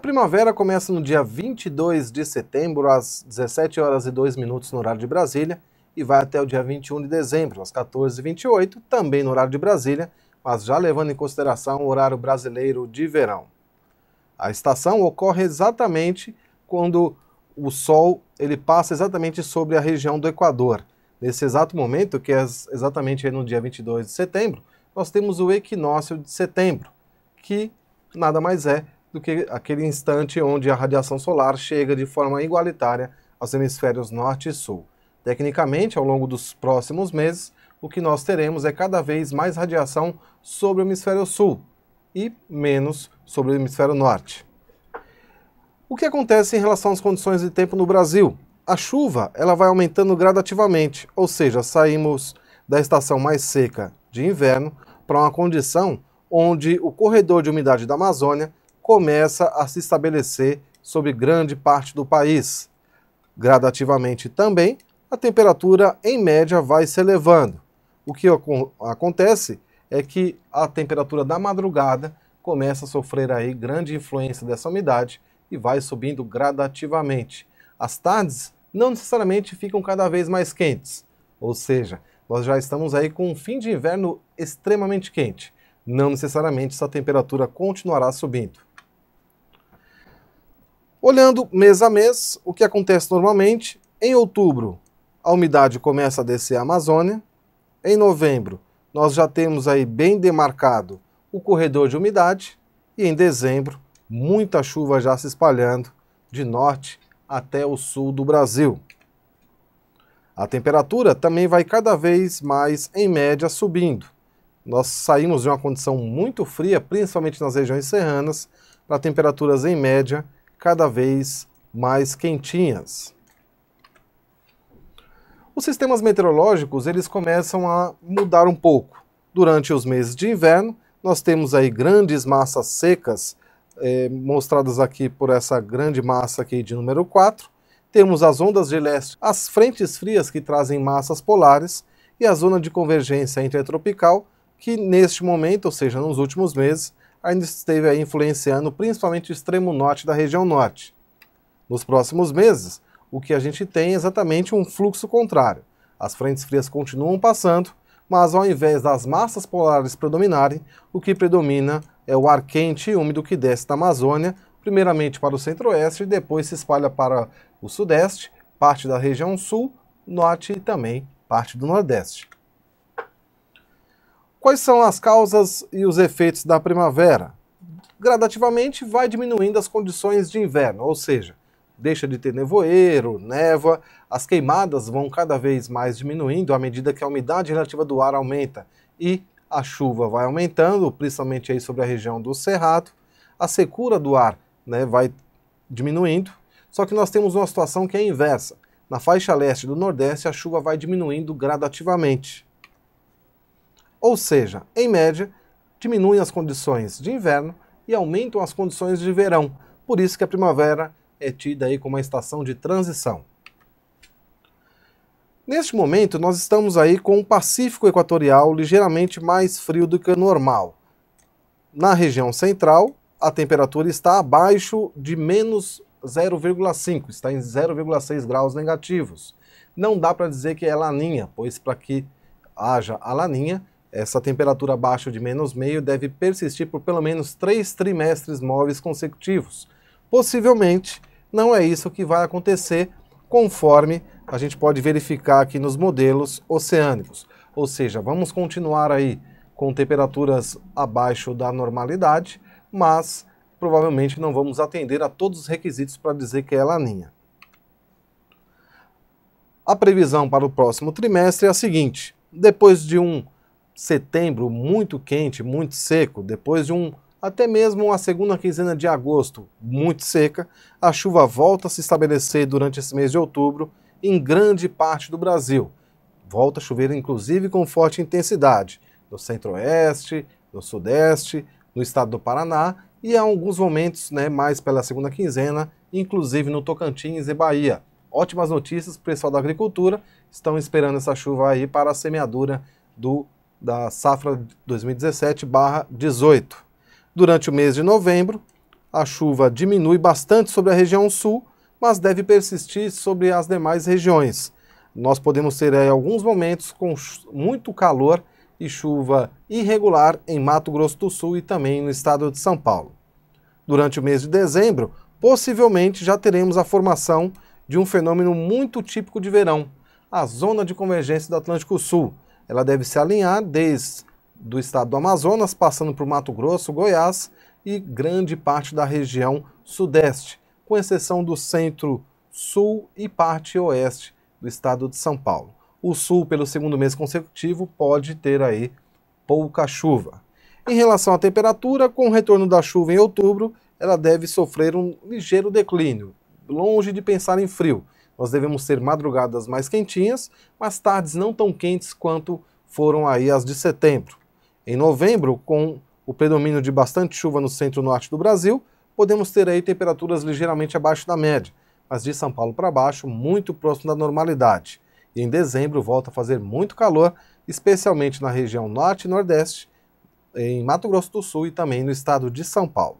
primavera começa no dia 22 de setembro, às 17 horas e 2 minutos no horário de Brasília, e vai até o dia 21 de dezembro, às 14h28, também no horário de Brasília, mas já levando em consideração o horário brasileiro de verão. A estação ocorre exatamente quando o Sol ele passa exatamente sobre a região do Equador. Nesse exato momento, que é exatamente no dia 22 de setembro, nós temos o equinócio de setembro, que nada mais é do que aquele instante onde a radiação solar chega de forma igualitária aos hemisférios norte e sul. Tecnicamente, ao longo dos próximos meses, o que nós teremos é cada vez mais radiação sobre o hemisfério sul e menos sobre o hemisfério norte. O que acontece em relação às condições de tempo no Brasil? A chuva ela vai aumentando gradativamente, ou seja, saímos da estação mais seca de inverno para uma condição onde o corredor de umidade da Amazônia começa a se estabelecer sobre grande parte do país. Gradativamente também, a temperatura em média vai se elevando. O que acontece é que a temperatura da madrugada começa a sofrer aí grande influência dessa umidade e vai subindo gradativamente. As tardes não necessariamente ficam cada vez mais quentes, ou seja, nós já estamos aí com um fim de inverno extremamente quente. Não necessariamente essa temperatura continuará subindo. Olhando mês a mês, o que acontece normalmente, em outubro a umidade começa a descer a Amazônia, em novembro nós já temos aí bem demarcado o corredor de umidade e em dezembro muita chuva já se espalhando de norte até o sul do Brasil. A temperatura também vai cada vez mais, em média, subindo. Nós saímos de uma condição muito fria, principalmente nas regiões serranas, para temperaturas, em média, cada vez mais quentinhas. Os sistemas meteorológicos eles começam a mudar um pouco. Durante os meses de inverno, nós temos aí grandes massas secas, mostradas aqui por essa grande massa aqui de número 4. Temos as ondas de leste, as frentes frias que trazem massas polares e a zona de convergência intertropical, que neste momento, ou seja, nos últimos meses, ainda esteve aí influenciando principalmente o extremo norte da região norte. Nos próximos meses, o que a gente tem é exatamente um fluxo contrário. As frentes frias continuam passando, mas ao invés das massas polares predominarem, o que predomina é o ar quente e úmido que desce da Amazônia, primeiramente para o centro-oeste e depois se espalha para o sudeste, parte da região sul, norte e também parte do nordeste. Quais são as causas e os efeitos da primavera? Gradativamente vai diminuindo as condições de inverno, ou seja, deixa de ter nevoeiro, névoa, as queimadas vão cada vez mais diminuindo à medida que a umidade relativa do ar aumenta e a chuva vai aumentando, principalmente aí sobre a região do Cerrado, a secura do ar vai diminuindo, só que nós temos uma situação que é inversa. Na faixa leste do Nordeste a chuva vai diminuindo gradativamente. Ou seja, em média, diminuem as condições de inverno e aumentam as condições de verão. Por isso que a primavera é tida aí como uma estação de transição. Neste momento, nós estamos aí com o Pacífico Equatorial ligeiramente mais frio do que o normal. Na região central, a temperatura está abaixo de menos 0,5, está em 0,6 graus negativos. Não dá para dizer que é laninha, pois para que haja a laninha, essa temperatura abaixo de menos meio deve persistir por pelo menos 3 trimestres móveis consecutivos. Possivelmente, não é isso que vai acontecer, conforme a gente pode verificar aqui nos modelos oceânicos. Ou seja, vamos continuar aí com temperaturas abaixo da normalidade, mas provavelmente não vamos atender a todos os requisitos para dizer que é laninha. A previsão para o próximo trimestre é a seguinte: depois de um setembro muito quente, muito seco, depois de até mesmo a segunda quinzena de agosto muito seca, a chuva volta a se estabelecer durante esse mês de outubro em grande parte do Brasil. Volta a chover inclusive com forte intensidade no centro-oeste, no sudeste, no estado do Paraná e em alguns momentos mais pela segunda quinzena, inclusive no Tocantins e Bahia. Ótimas notícias para o pessoal da agricultura, estão esperando essa chuva aí para a semeadura da safra 2017/18. Durante o mês de novembro, a chuva diminui bastante sobre a região sul, mas deve persistir sobre as demais regiões. Nós podemos ter aí alguns momentos com muito calor e chuva irregular em Mato Grosso do Sul e também no estado de São Paulo. Durante o mês de dezembro, possivelmente já teremos a formação de um fenômeno muito típico de verão, a zona de convergência do Atlântico Sul. Ela deve se alinhar desde o estado do Amazonas, passando por Mato Grosso, Goiás e grande parte da região sudeste, com exceção do centro-sul e parte oeste do estado de São Paulo. O sul, pelo segundo mês consecutivo, pode ter aí pouca chuva. Em relação à temperatura, com o retorno da chuva em outubro, ela deve sofrer um ligeiro declínio, longe de pensar em frio. Nós devemos ter madrugadas mais quentinhas, mas tardes não tão quentes quanto foram aí as de setembro. Em novembro, com o predomínio de bastante chuva no centro-norte do Brasil, podemos ter aí temperaturas ligeiramente abaixo da média, mas de São Paulo para baixo, muito próximo da normalidade. E em dezembro volta a fazer muito calor, especialmente na região norte e nordeste, em Mato Grosso do Sul e também no estado de São Paulo.